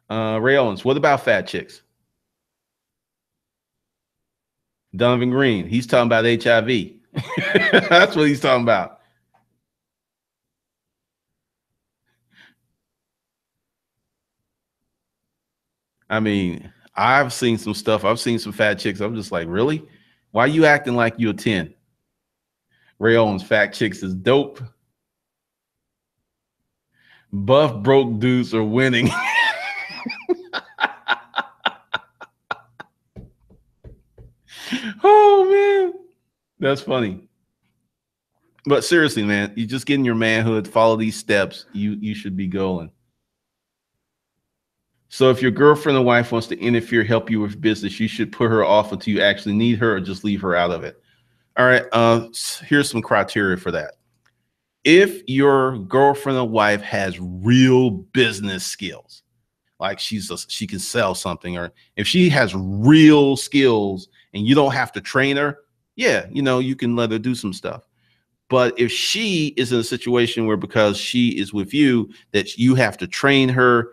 Ray Owens, what about fat chicks? Donovan Green, he's talking about HIV. That's what he's talking about. I mean, I've seen some stuff. I've seen some fat chicks. I'm just like, really? Why are you acting like you're 10? Ray Owens, fat chicks is dope. Buff broke dudes are winning. Oh man, that's funny. But seriously, man, you just get in your manhood, follow these steps. You should be going. So if your girlfriend or wife wants to interfere, help you with business, you should put her off until you actually need her, or just leave her out of it. All right. Here's some criteria for that. If your girlfriend or wife has real business skills, like she can sell something, or if she has real skills and you don't have to train her, yeah, you can let her do some stuff. But if she is in a situation where because she is with you that you have to train her,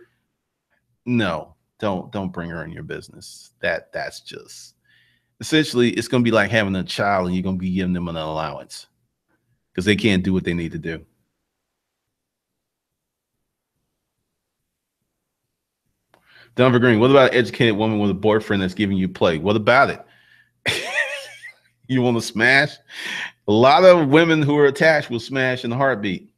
no, don't bring her in your business. That's just essentially it's going to be like having a child and you're going to be giving them an allowance because they can't do what they need to do. Denver Green, what about an educated woman with a boyfriend that's giving you play? What about it? You want to smash? A lot of women who are attached will smash in a heartbeat.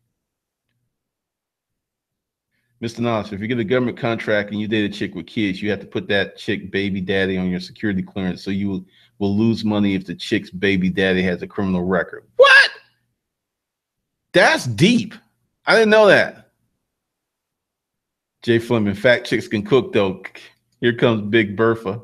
Mr. Knowledge, if you get a government contract and you date a chick with kids, you have to put that chick baby daddy on your security clearance, so you will lose money if the chick's baby daddy has a criminal record. What? That's deep. I didn't know that. Jay Fleming, fat chicks can cook though. Here comes Big Bertha.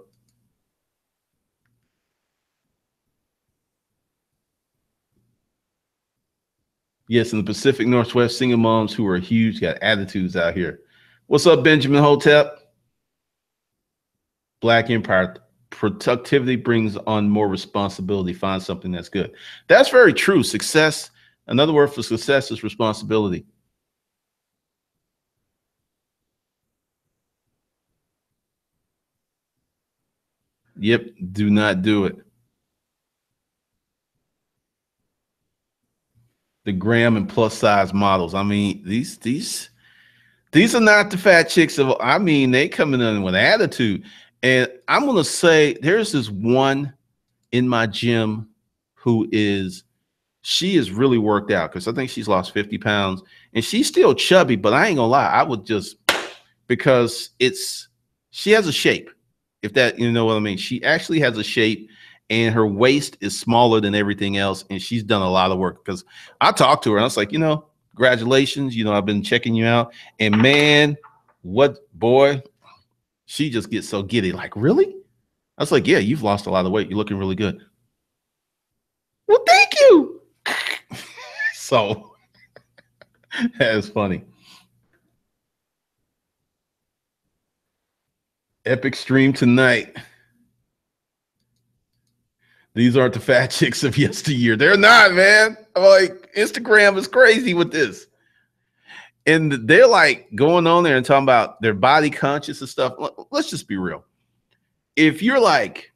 Yes, in the Pacific Northwest, single moms who are huge got attitudes out here. What's up, Benjamin Hotep? Black Empire. Productivity brings on more responsibility. Find something that's good. That's very true. Success, another word for success is responsibility. Yep, do not do it. The gram and plus size models. I mean, these are not the fat chicks of, I mean, they coming in with attitude. And I'm gonna say there's this one in my gym who is, she is really worked out because I think she's lost 50 pounds and she's still chubby, but I ain't gonna lie, I would just, because she has a shape, if that, you know what I mean. She actually has a shape and her waist is smaller than everything else, and she's done a lot of work. Because I talked to her and I was like, congratulations, I've been checking you out, and man, what, boy, she just gets so giddy, like, really? I was like, yeah, you've lost a lot of weight, you're looking really good. Well, thank you. So that's funny. Epic stream tonight. These aren't the fat chicks of yesteryear. They're not, man. I'm like, Instagram is crazy with this. And they're like going on there and talking about their body conscious and stuff. Let's just be real. If you're like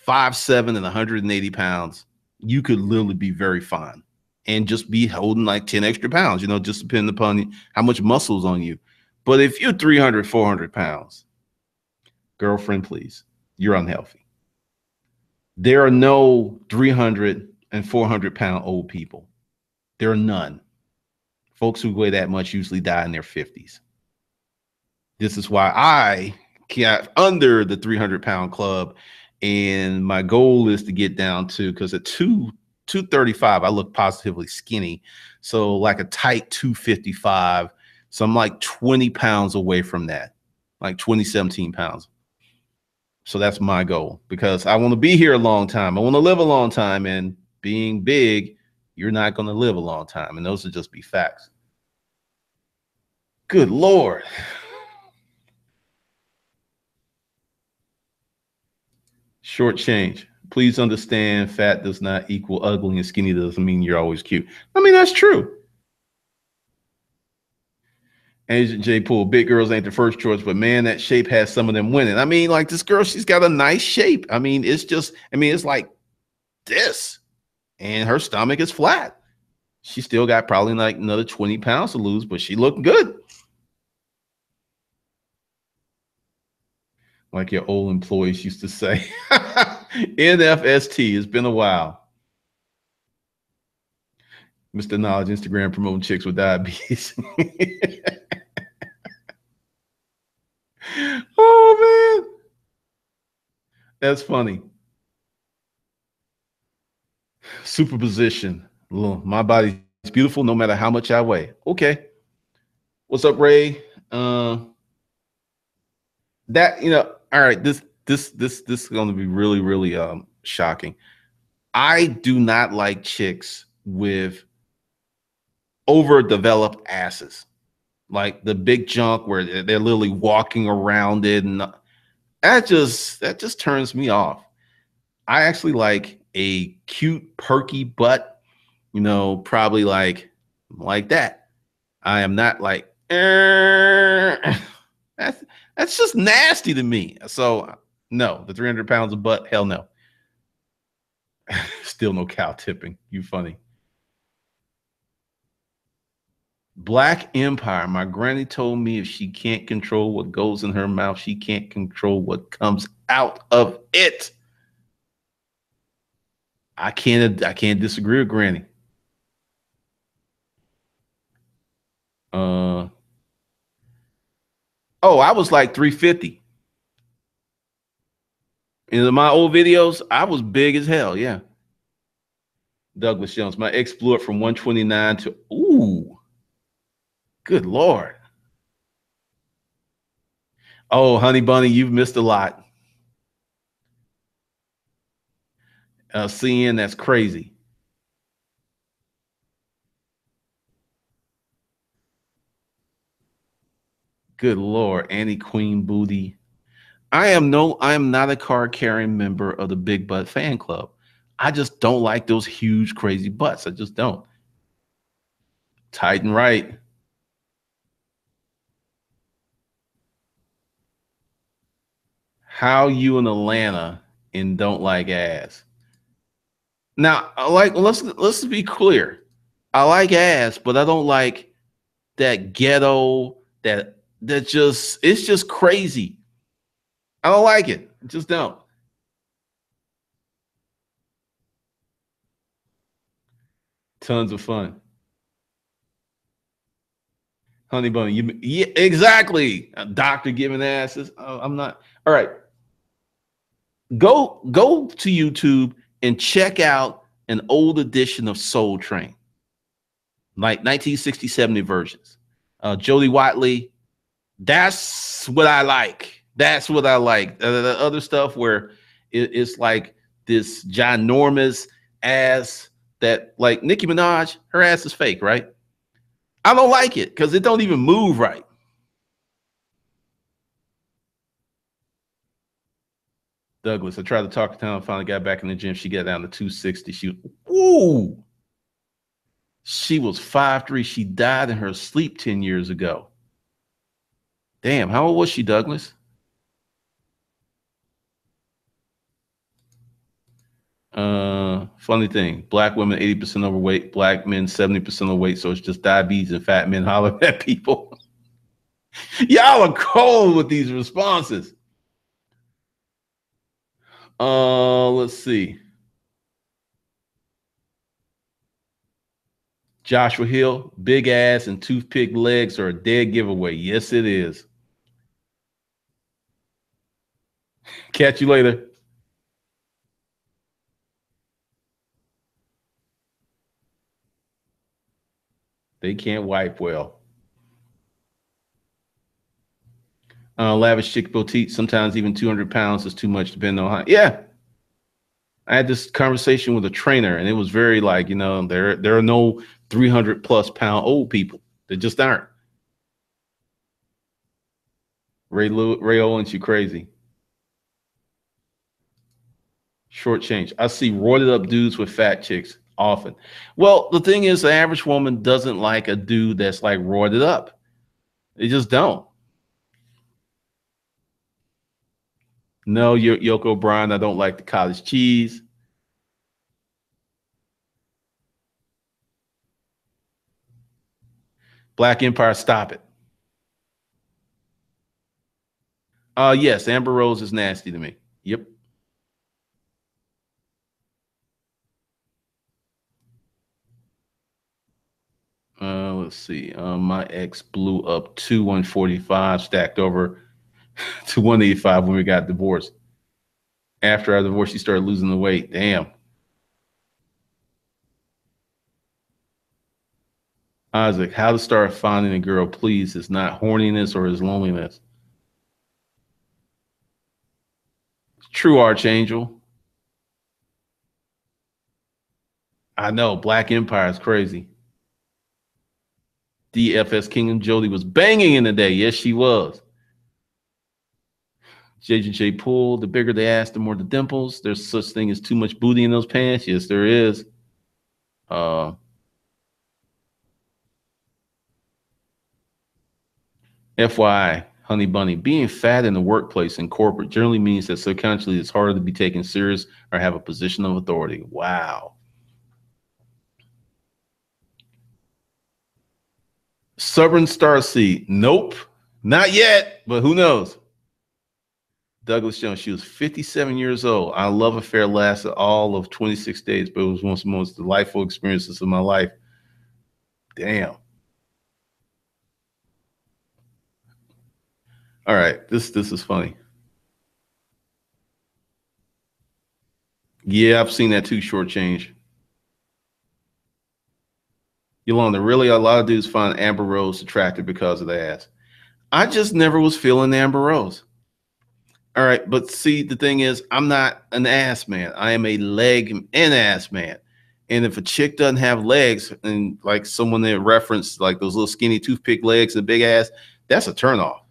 5'7" and 180 pounds, you could literally be very fine and just be holding like 10 extra pounds, just depending upon how much muscle's on you. But if you're 300, 400 pounds, girlfriend, please, you're unhealthy. There are no 300 and 400-pound old people. There are none. Folks who weigh that much usually die in their 50s. This is why I got under the 300-pound club, and my goal is to get down to, because at 235, I look positively skinny. So like a tight 255. So I'm like 20 pounds away from that, like 17 pounds. So that's my goal, because I want to be here a long time. I want to live a long time, and being big, you're not going to live a long time. And those would just be facts. Good Lord. Short change. Please understand, fat does not equal ugly, and skinny doesn't mean you're always cute. I mean, that's true. Agent J Pool, big girls ain't the first choice, but man, that shape has some of them winning. I mean, like this girl, she's got a nice shape. I mean, it's like this, and her stomach is flat. She still got probably like another 20 pounds to lose, but she looked good. Like your old employees used to say. NFST, it's been a while. Mr. Knowledge, Instagram promoting chicks with diabetes. Oh, man. That's funny. Superposition. My body's beautiful no matter how much I weigh. Okay. What's up, Ray? All right, this is going to be really, really shocking. I do not like chicks with overdeveloped asses, like the big junk where they're literally walking around it, and that just turns me off. I actually like a cute, perky butt, probably like that. I am not like that's That's just nasty to me. So no, the 300 pounds of butt, hell no. Still no cow tipping. You funny. Black Empire. My granny told me if she can't control what goes in her mouth, she can't control what comes out of it. I can't disagree with granny. Uh oh, I was like 350. In my old videos, I was big as hell. Yeah. Douglas Jones. My ex blew it from 129 to ooh, good lord. Oh, honey bunny, you've missed a lot. Seeing that's crazy. Good lord, Annie Queen Booty. I am not a card carrying member of the Big Butt fan club. I just don't like those huge, crazy butts. I just don't. Tight and right. How you in Atlanta and don't like ass? Now, I like let's be clear. I like ass, but I don't like that ghetto that just it's just crazy. I don't like it. I just don't. Tons of fun. Honey bun. You yeah, exactly. A doctor giving asses. I'm not. All right. Go to YouTube and check out an old edition of Soul Train, like 1960, 70 versions. Jody Watley. That's what I like. That's what I like. The other stuff where it's like this ginormous ass that like Nicki Minaj, her ass is fake, right? I don't like it because it don't even move right. Douglas, I tried to talk to town, finally got back in the gym. She got down to 260. Ooh, she was 5'3". She died in her sleep 10 years ago. Damn, how old was she, Douglas? Funny thing, black women 80% overweight, black men 70% overweight, so it's just diabetes and fat men hollering at people. Y'all are cold with these responses. Let's see. Joshua Hill, big ass and toothpick legs are a dead giveaway. Yes, it is. Catch you later. They can't wipe well. Lavish chick boutique, sometimes even 200 pounds is too much depending on how. Yeah. I had this conversation with a trainer and it was very like, there are no 300 plus pound old people. There just aren't. Ray Owens, you crazy. Short change. I see roided up dudes with fat chicks often. Well, the thing is, the average woman doesn't like a dude that's like roided up. They just don't. No, Yoko O'Brien. I don't like the cottage cheese. Black Empire, stop it. Yes, Amber Rose is nasty to me. Yep. Let's see. My ex blew up to 145, stacked over to 185 when we got divorced. After our divorce, she started losing the weight. Damn. Isaac, how to start finding a girl, please. It's not horniness or his loneliness. True Archangel. I know. Black Empire is crazy. DFS Kingdom Jody was banging in the day. Yes, she was. JJJ Poole, the bigger the ass, the more the dimples. There's such thing as too much booty in those pants. Yes, there is. Uh, FYI, Honey Bunny, being fat in the workplace and corporate generally means that subconsciously it's harder to be taken serious or have a position of authority. Wow. Stubborn Starseed, nope, not yet, but who knows? Douglas Jones, she was 57 years old. Our love affair lasted all of 26 days, but it was one of the most delightful experiences of my life. Damn. All right, this is funny. Yeah, I've seen that too. Short change. Yolanda, really, a lot of dudes find Amber Rose attractive because of the ass. I just never was feeling Amber Rose. All right, but see, the thing is, I'm not an ass man. I am a leg and ass man. And if a chick doesn't have legs, and like someone that referenced like those little skinny toothpick legs and big ass, that's a turnoff.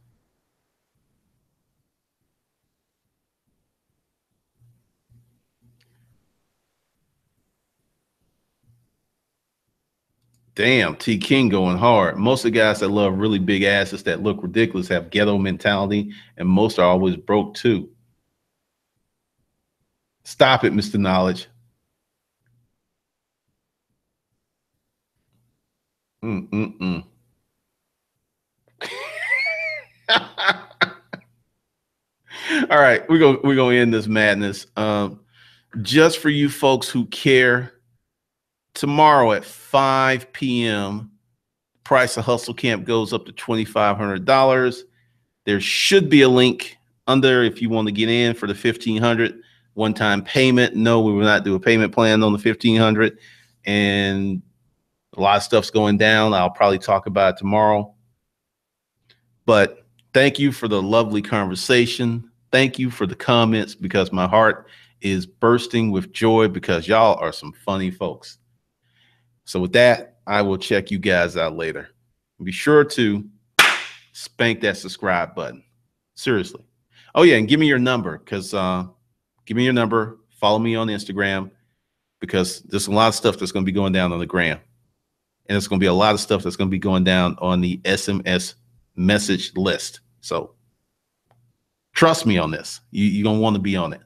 Damn, T King going hard. Most of the guys that love really big asses that look ridiculous have ghetto mentality, and most are always broke too. Stop it, Mr. Knowledge. Mm-mm-mm. All right, we're gonna end this madness. Just for you folks who care, tomorrow at 5 p.m., price of Hustle Camp goes up to $2,500. There should be a link under if you want to get in for the 1,500 one-time payment. No, we will not do a payment plan on the 1,500, and a lot of stuff's going down. I'll probably talk about it tomorrow. But thank you for the lovely conversation. Thank you for the comments because my heart is bursting with joy because y'all are some funny folks. So with that, I will check you guys out later. Be sure to spank that subscribe button. Seriously. Oh yeah, and give me your number because give me your number. Follow me on Instagram because there's a lot of stuff that's going to be going down on the gram, and it's going to be a lot of stuff that's going to be going down on the SMS message list. So trust me on this. You're going to want to be on it.